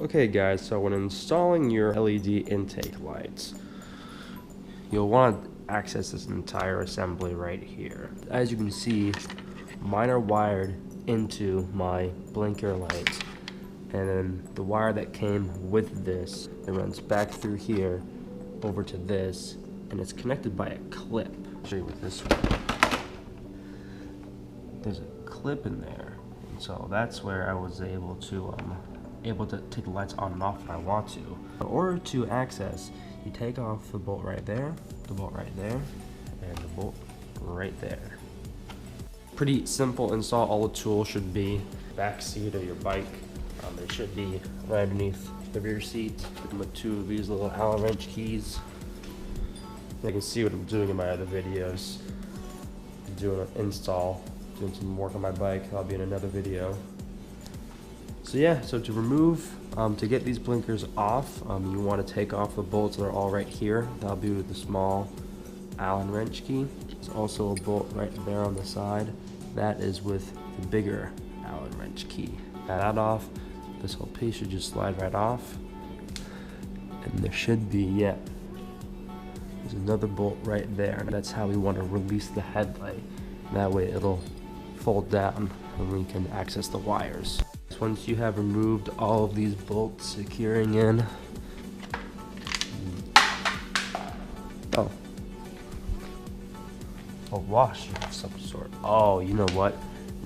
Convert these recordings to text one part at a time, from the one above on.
Okay guys, so when installing your LED intake lights, you'll want to access this entire assembly right here. As you can see, mine are wired into my blinker lights, and then the wire that came with this, it runs back through here over to this, and it's connected by a clip. I'll show you with this one. There's a clip in there, and so that's where I was able to take the lights on and off if I want to. In order to access, you take off the bolt right there, the bolt right there, and the bolt right there. Pretty simple install. All the tools should be back seat of your bike. They should be right underneath the rear seat with two of these little Allen wrench keys. You can see what I'm doing in my other videos. I'm doing an install, doing some work on my bike. I'll be in another video. So yeah, so to remove, to get these blinkers off, you want to take off the bolts that are all right here. That'll be with the small Allen wrench key. There's also a bolt right there on the side. That is with the bigger Allen wrench key. That off, this whole piece should just slide right off. And there should be, yeah, there's another bolt right there. And that's how we want to release the headlight. That way it'll fold down and we can access the wires. Once you have removed all of these bolts securing in, a washer of some sort. Oh, you know what?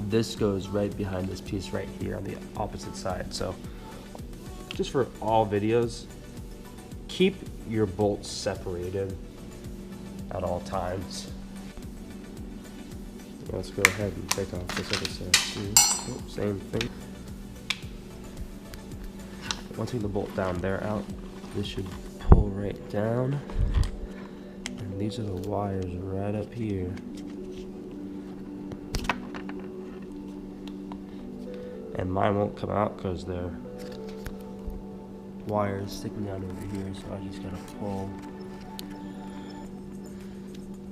This goes right behind this piece right here on the opposite side. So just for all videos, keep your bolts separated at all times. Let's go ahead and take off this other side too. Oh, same thing. Once we get the bolt down there out, this should pull right down. And these are the wires right up here. And mine won't come out because they're wires sticking down over here, so I just gotta pull.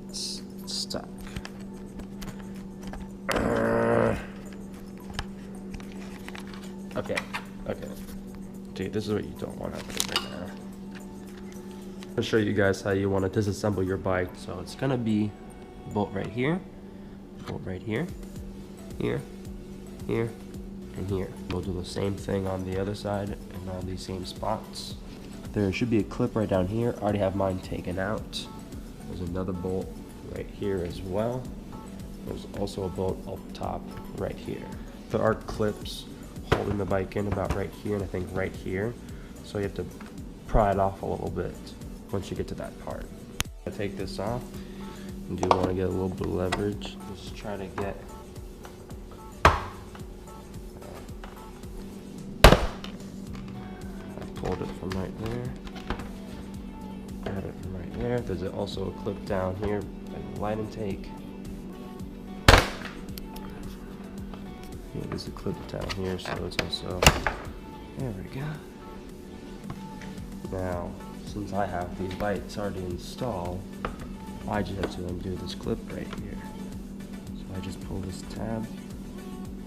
It's stuck. Okay. Dude, this is what you don't want happening right now. I'll show you guys how you want to disassemble your bike. So it's gonna be bolt right here, bolt right here, here, and here. We'll do the same thing on the other side and all these same spots. There should be a clip right down here. I already have mine taken out. There's another bolt right here as well. There's also a bolt up top right here. There are clips holding the bike in about right here and I think right here. So you have to pry it off a little bit once you get to that part. I take this off and do want to get a little bit of leverage. Just try to get pulled it from right there. Got it from right there. There's also a clip down here, like light intake. Yeah, there's a clip down here, so it's also, there we go. Now, since I have these lights already installed, I just have to undo this clip right here. So I just pull this tab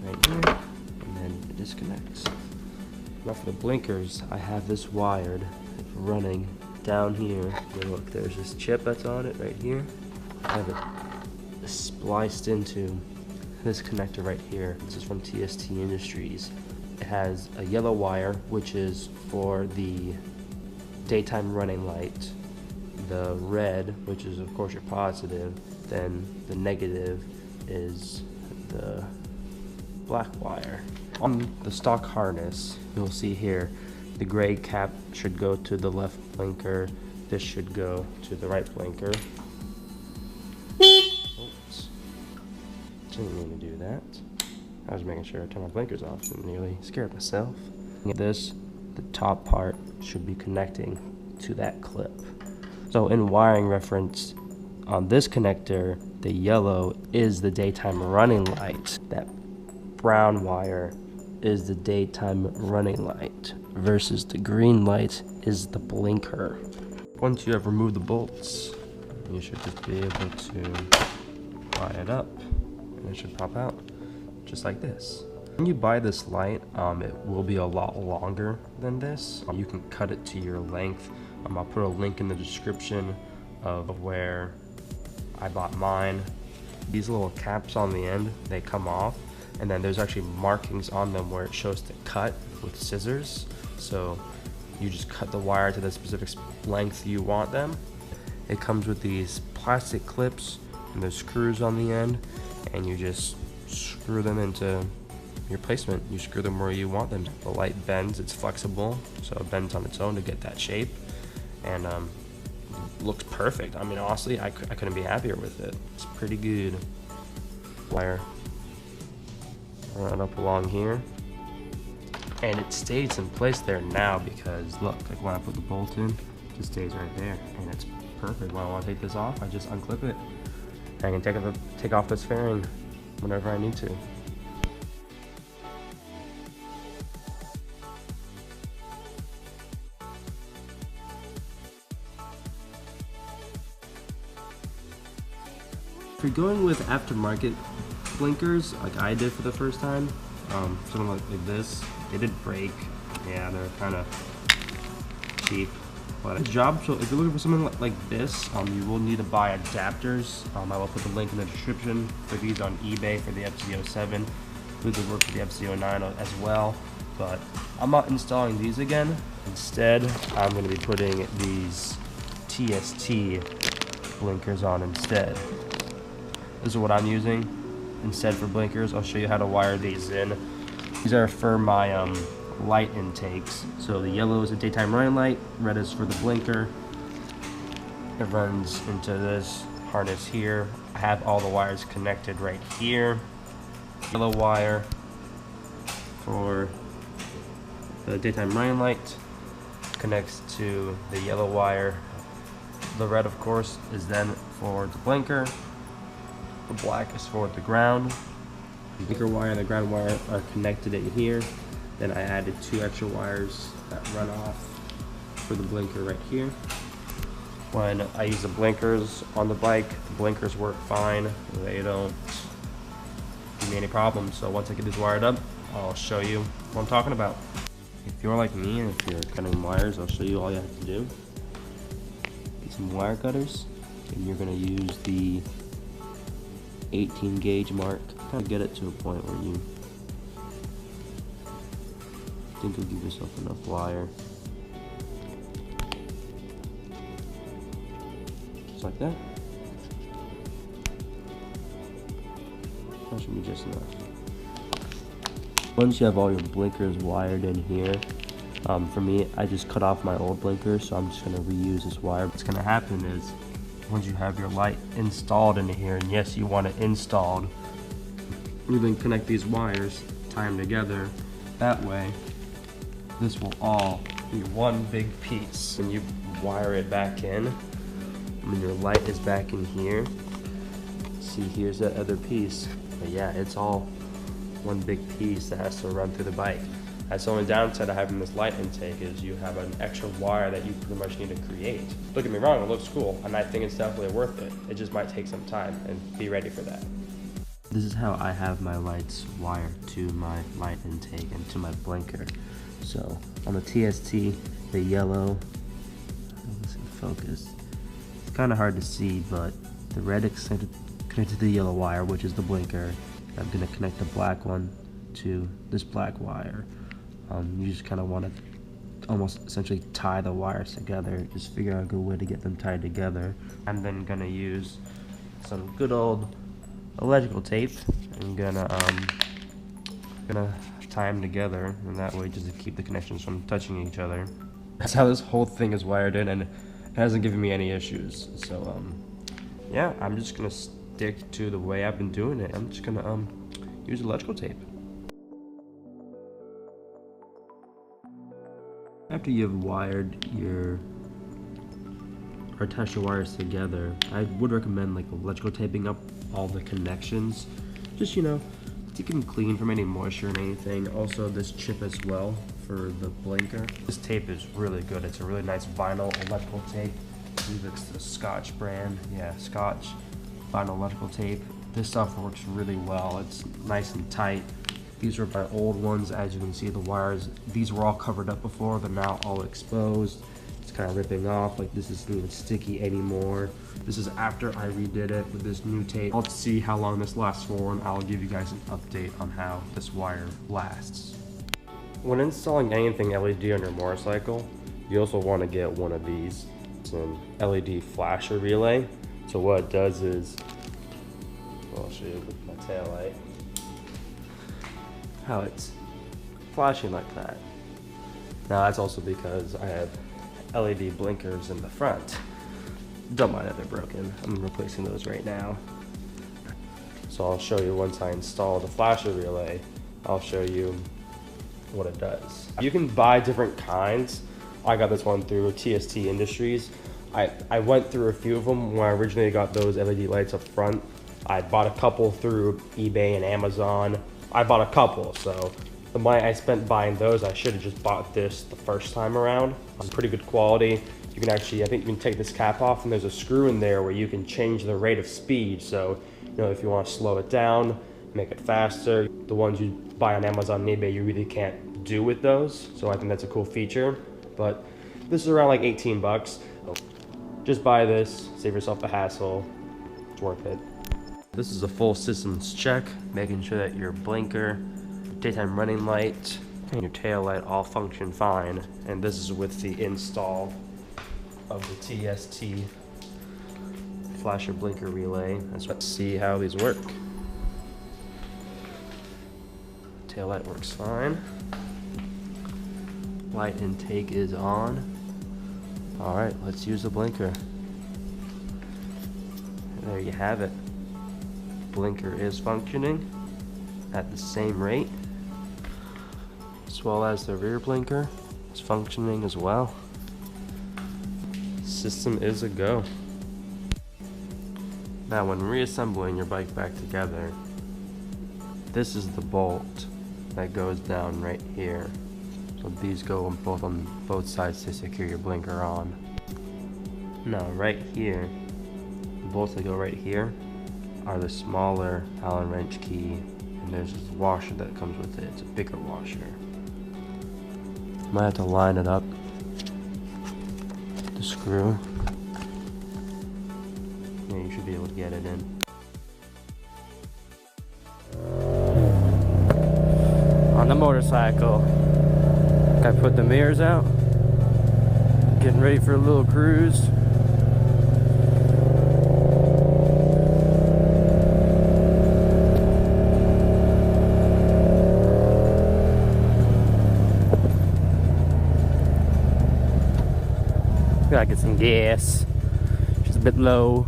right here, and then it disconnects. Now for the blinkers, I have this wired running down here. And look, there's this chip that's on it right here. I have it spliced into this connector right here. This is from TST Industries. It has a yellow wire, which is for the daytime running light. The red, which is of course your positive. Then the negative is the black wire. On the stock harness, you'll see here, the gray cap should go to the left blinker. This should go to the right blinker. Oops. Didn't mean to do that. I was making sure I turned my blinkers off and nearly scared myself. This, the top part, should be connecting to that clip. So in wiring reference, on this connector, the yellow is the daytime running light. That brown wire is the daytime running light versus the green light is the blinker. Once you have removed the bolts, you should just be able to pry it up and it should pop out just like this. When you buy this light, it will be a lot longer than this. You can cut it to your length. I'll put a link in the description of where I bought mine. These little caps on the end, they come off, and then there's actually markings on them where it shows to cut with scissors. So you just cut the wire to the specific length you want them. It comes with these plastic clips and there's screws on the end, and you just screw them into your placement. You screw them where you want them. The light bends, it's flexible, so it bends on its own to get that shape, and looks perfect. I mean, honestly, I couldn't be happier with it. It's pretty good. Wire run up along here, and it stays in place there now because look, like when I put the bolt in, it just stays right there, and it's perfect. When I want to take this off, I just unclip it. I can take off this fairing whenever I need to. If you're going with aftermarket blinkers, like I did for the first time, something like this, they did break. Yeah, they're kind of cheap. But it's a job, so if you're looking for something like this, you will need to buy adapters. I will put the link in the description for these on eBay for the FZ-07. These will work for the FZ-09 as well. But I'm not installing these again. Instead, I'm going to be putting these TST blinkers on instead. This is what I'm using instead for blinkers. I'll show you how to wire these in. These are for my light intakes. So the yellow is a daytime running light, red is for the blinker. It runs into this harness here. I have all the wires connected right here. Yellow wire for the daytime running light connects to the yellow wire. The red, of course, is then for the blinker. The black is for the ground. The blinker wire and the ground wire are connected in here. Then I added 2 extra wires that run off for the blinker right here. When I use the blinkers on the bike, the blinkers work fine. They don't give me any problems. So once I get these wired up, I'll show you what I'm talking about. If you're like me and if you're cutting wires, I'll show you all you have to do. Get some wire cutters, and you're gonna use the 18 gauge mark. Kind of get it to a point where you think you'll give yourself enough wire. Just like that. That should be just enough. Once you have all your blinkers wired in here, for me, I just cut off my old blinker, so I'm just going to reuse this wire. What's going to happen is, once you have your light installed into here, and yes, you want it installed, you then connect these wires, tie them together. That way, this will all be one big piece. When you wire it back in, when your light is back in here, see, here's that other piece. But yeah, it's all one big piece that has to run through the bike. That's the only downside of having this light intake, is you have an extra wire that you pretty much need to create. Don't get me wrong, it looks cool, and I think it's definitely worth it. It just might take some time, and be ready for that. This is how I have my lights wired to my light intake and to my blinker. So on the TST, the yellow, let's see, focus. It's kind of hard to see, but the red is connected to the yellow wire, which is the blinker. I'm gonna connect the black one to this black wire. You just kind of want to almost essentially tie the wires together. Just figure out a good way to get them tied together. I'm then gonna use some good old electrical tape. I'm gonna tie them together, and that way just to keep the connections from touching each other. That's how this whole thing is wired in, and it hasn't given me any issues. So yeah, I'm just gonna stick to the way I've been doing it. I'm just gonna use electrical tape. After you've wired your or attach your wires together, I would recommend like electrical taping up all the connections, just, you know, to keep them clean from any moisture and anything. Also this chip as well for the blinker. This tape is really good. It's a really nice vinyl electrical tape. I believe it's the Scotch brand. Yeah, Scotch vinyl electrical tape. This stuff works really well. It's nice and tight. These are my old ones. As you can see, the wires, these were all covered up before, they're now all exposed. It's kind of ripping off, like this isn't even sticky anymore. This is after I redid it with this new tape. Let's see how long this lasts for, and I'll give you guys an update on how this wire lasts. When installing anything LED on your motorcycle, you also want to get one of these. It's an LED flasher relay. So what it does is, I'll show you with my tail light, how it's flashing like that. Now that's also because I have LED blinkers in the front. Don't mind if they're broken. I'm replacing those right now. So I'll show you once I install the flasher relay, I'll show you what it does. You can buy different kinds. I got this one through TST Industries. I went through a few of them when I originally got those LED lights up front. I bought a couple through eBay and Amazon. I bought a couple, so the money I spent buying those, I should have just bought this the first time around. It's pretty good quality. You can actually, I think you can take this cap off and there's a screw in there where you can change the rate of speed. So, you know, if you want to slow it down, make it faster. The ones you buy on Amazon and eBay, you really can't do with those. So I think that's a cool feature. But this is around like 18 bucks. Just buy this, save yourself the hassle. It's worth it. This is a full systems check, making sure that your blinker, daytime running light, and your tail light all function fine. And this is with the install of the TST flasher blinker relay. Let's see how these work. Tail light works fine. Light intake is on. All right, let's use the blinker. There you have it. Blinker is functioning at the same rate, as well as the rear blinker is functioning as well. System is a go. Now when reassembling your bike back together, this is the bolt that goes down right here. So these go on both sides to secure your blinker on. Now right here, the bolts that go right here are the smaller Allen wrench key, and there's this washer that comes with it. It's a bigger washer. Might have to line it up, the screw. Yeah, you should be able to get it in. On the motorcycle, I put the mirrors out, getting ready for a little cruise. Gotta get some gas. She's a bit low.